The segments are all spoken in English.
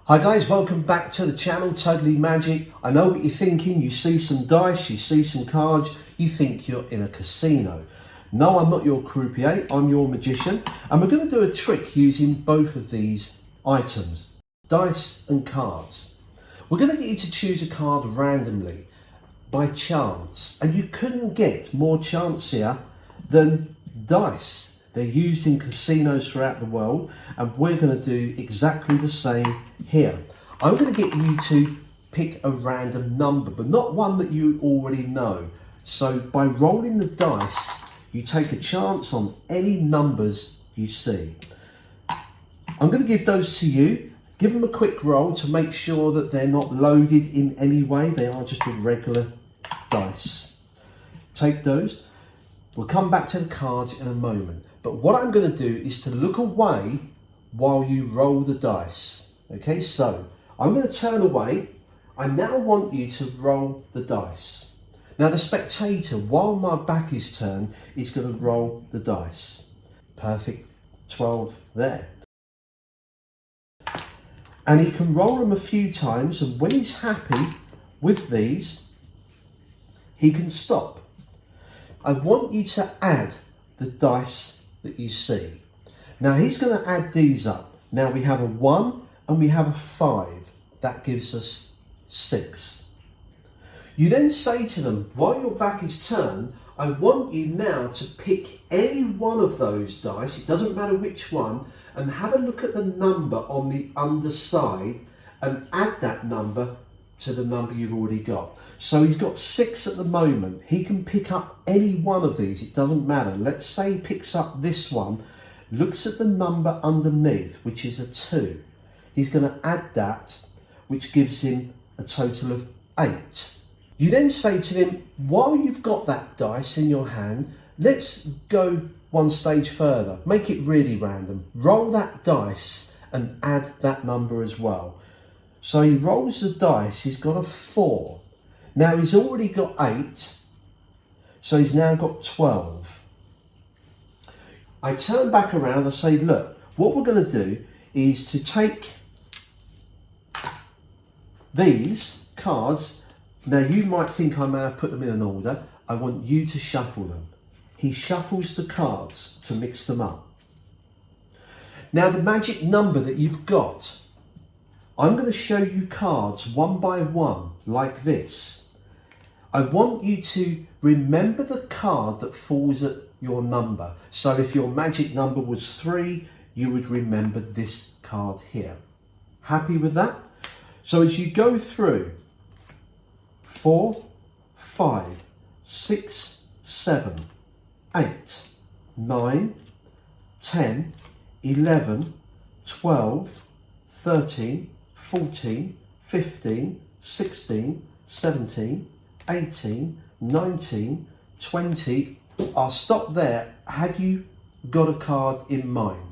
Hi guys, welcome back to the channel, Totally Magic. I know what you're thinking. You see some dice, you see some cards, you think you're in a casino. No, I'm not your croupier, I'm your magician. And we're going to do a trick using both of these items, dice and cards. We're going to get you to choose a card randomly, by chance. And you couldn't get more chance here than dice. They're used in casinos throughout the world, and we're going to do exactly the same here. I'm going to get you to pick a random number, but not one that you already know. So by rolling the dice, you take a chance on any numbers you see. I'm going to give those to you. Give them a quick roll to make sure that they're not loaded in any way. They are just a regular dice. Take those. We'll come back to the cards in a moment. But what I'm going to do is to look away while you roll the dice. Okay, so I'm going to turn away. I now want you to roll the dice. Now the spectator, while my back is turned, is going to roll the dice. Perfect, 12 there. And he can roll them a few times, and when he's happy with these, he can stop. I want you to add the dice that you see. Now he's going to add these up. Now we have a 1 and we have a 5. That gives us 6. You then say to them, while your back is turned, I want you now to pick any one of those dice, it doesn't matter which one, and have a look at the number on the underside and add that number to the number you've already got. So he's got 6 at the moment. He can pick up any one of these, it doesn't matter. Let's say he picks up this one, looks at the number underneath, which is a 2. He's going to add that, which gives him a total of 8. You then say to him, while you've got that dice in your hand, let's go one stage further. Make it really random. Roll that dice and add that number as well. So he rolls the dice, he's got a 4. Now he's already got 8, so he's now got 12. I turn back around, I say, look, what we're going to do is to take these cards. Now you might think I may have put them in an order. I want you to shuffle them. He shuffles the cards to mix them up. Now the magic number that you've got, I'm going to show you cards one by one like this. I want you to remember the card that falls at your number. So if your magic number was 3, you would remember this card here. Happy with that? So as you go through 4, 5, 6, 7, 8, 9, 10, 11, 12, 13, 14, 15, 16, 17, 18, 19, 20. I'll stop there. Have you got a card in mind?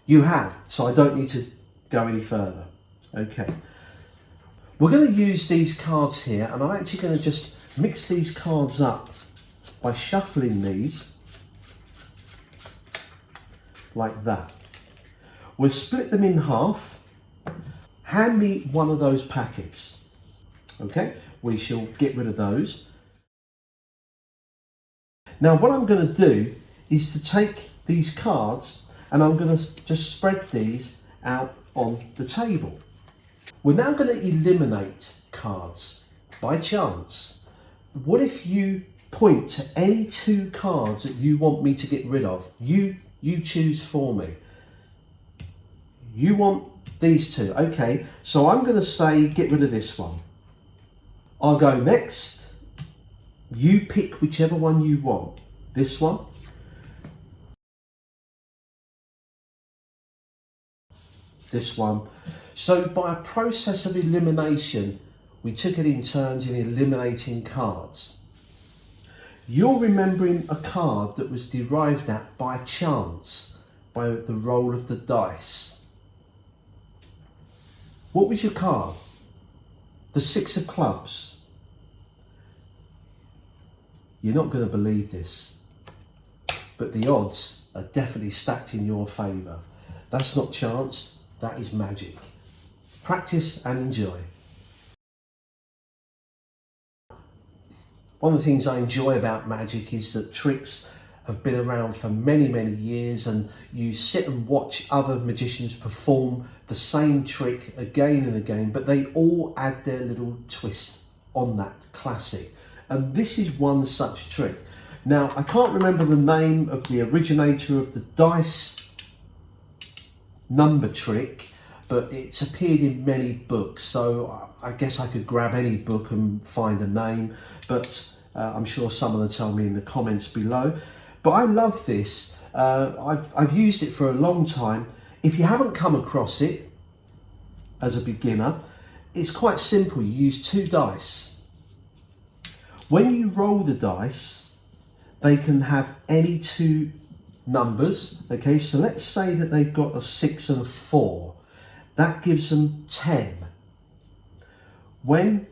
You have, so I don't need to go any further. Okay. We're going to use these cards here, and I'm actually going to just mix these cards up by shuffling these like that. We'll split them in half. Hand me one of those packets. Okay, we shall get rid of those. Now what I'm going to do is to take these cards and I'm going to just spread these out on the table. We're now going to eliminate cards by chance. What if you point to any 2 cards that you want me to get rid of? You choose for me. You want these 2. Okay, so I'm going to say get rid of this one. I'll go next. You pick whichever one you want. This one. This one. So by a process of elimination, we took it in turns in eliminating cards. You're remembering a card that was derived at by chance, by the roll of the dice. What was your card? The 6 of clubs. You're not going to believe this, but the odds are definitely stacked in your favour. That's not chance, that is magic. Practice and enjoy. One of the things I enjoy about magic is that tricks have been around for many, many years, and you sit and watch other magicians perform the same trick again and again, but they all add their little twist on that classic. And this is one such trick. Now, I can't remember the name of the originator of the dice number trick, but it's appeared in many books, so I guess I could grab any book and find a name, but I'm sure someone will tell me in the comments below. But I love this. I've used it for a long time. If you haven't come across it as a beginner, it's quite simple. You use 2 dice. When you roll the dice, they can have any 2 numbers. Okay, so let's say that they've got a 6 and a 4. That gives them 10. When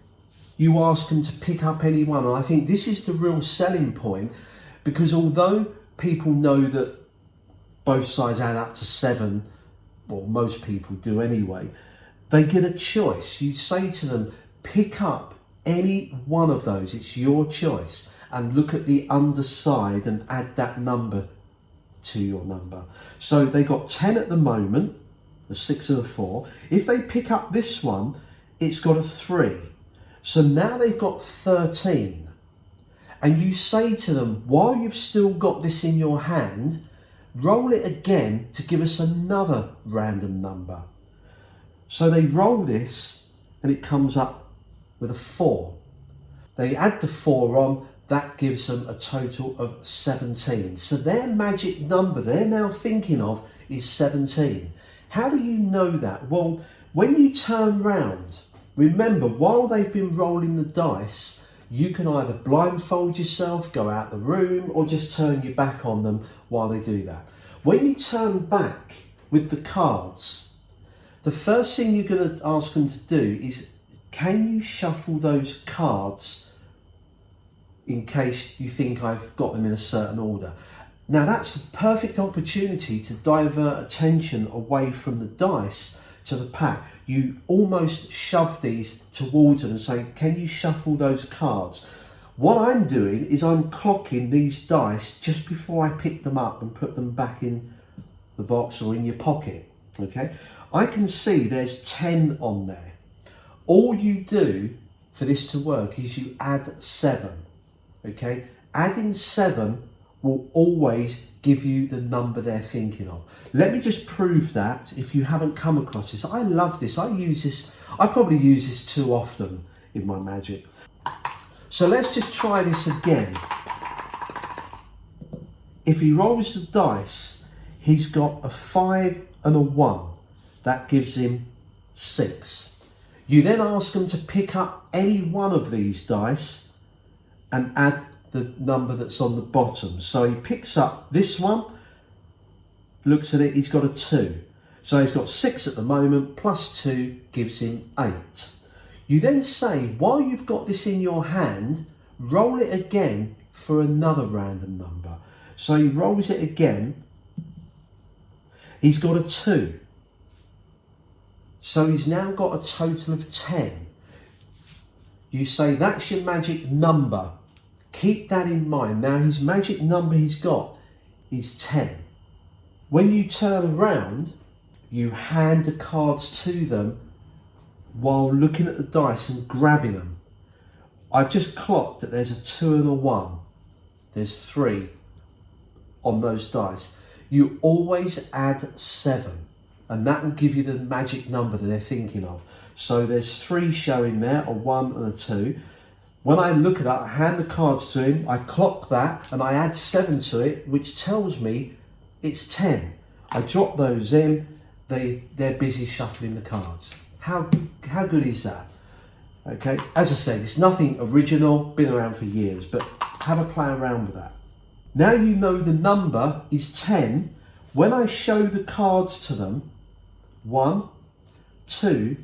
you ask them to pick up any one, and I think this is the real selling point, because although people know that both sides add up to 7, or most people do anyway, they get a choice. You say to them, pick up any one of those, it's your choice, and look at the underside and add that number to your number. So they got 10 at the moment, a 6 and a 4. If they pick up this one, it's got a 3. So now they've got 13. And you say to them, while you've still got this in your hand, roll it again to give us another random number. So they roll this and it comes up with a 4. They add the 4 on, that gives them a total of 17. So their magic number they're now thinking of is 17. How do you know that? Well, when you turn round, remember, while they've been rolling the dice, you can either blindfold yourself, go out the room, or just turn your back on them while they do that. When you turn back with the cards, the first thing you're going to ask them to do is, can you shuffle those cards in case you think I've got them in a certain order? Now that's a perfect opportunity to divert attention away from the dice to the pack. You almost shove these towards them and say, can you shuffle those cards? What I'm doing is I'm clocking these dice just before I pick them up and put them back in the box or in your pocket. Okay, I can see there's 10 on there. All you do for this to work is you add 7. Okay, adding 7 will always give you the number they're thinking of. Let me just prove that if you haven't come across this. I love this. I use this. I probably use this too often in my magic. So let's just try this again. If he rolls the dice, he's got a 5 and a 1. That gives him 6. You then ask him to pick up any one of these dice and add the number that's on the bottom. So he picks up this one, looks at it, he's got a 2. So he's got 6 at the moment, plus 2 gives him 8. You then say, while you've got this in your hand, roll it again for another random number. So he rolls it again, he's got a 2. So he's now got a total of 10. You say, that's your magic number. Keep that in mind. Now his magic number he's got is 10. When you turn around, you hand the cards to them while looking at the dice and grabbing them. I've just clocked that there's a 2 and a 1. There's 3 on those dice. You always add 7, and that will give you the magic number that they're thinking of. So there's 3 showing there, a 1 and a 2. When I look at it, I hand the cards to him, I clock that, and I add 7 to it, which tells me it's 10. I drop those in, they're busy shuffling the cards. How good is that? Okay, as I said, it's nothing original, been around for years, but have a play around with that. Now you know the number is 10. When I show the cards to them, 1, 2,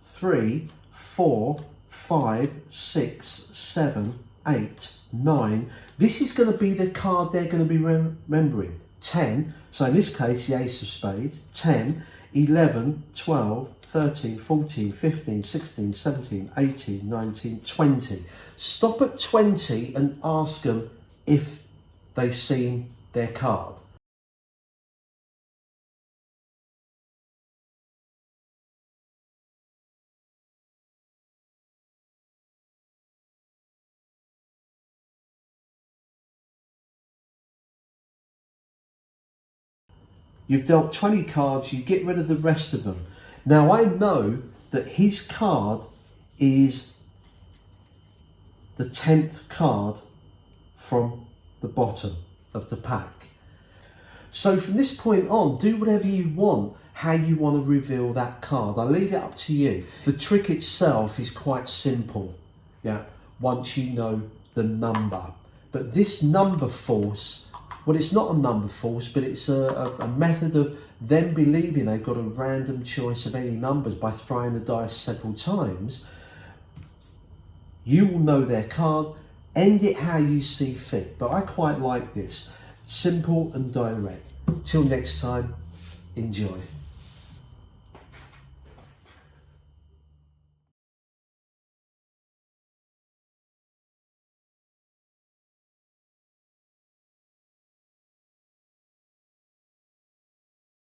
3, 4, 5, 6, 7, 8, 9. This is going to be the card they're going to be remembering. 10, so in this case the ace of spades, 10, 11, 12, 13, 14, 15, 16, 17, 18, 19, 20. Stop at 20 and ask them if they've seen their card. You've dealt 20 cards, you get rid of the rest of them. Now I know that his card is the 10th card from the bottom of the pack. So from this point on, do whatever you want, how you want to reveal that card. I leave it up to you. The trick itself is quite simple, yeah, once you know the number. But this number force, well, it's not a number force, but it's a method of them believing they've got a random choice of any numbers by throwing the dice several times. You will know their card, end it how you see fit. But I quite like this, simple and direct. Till next time, enjoy.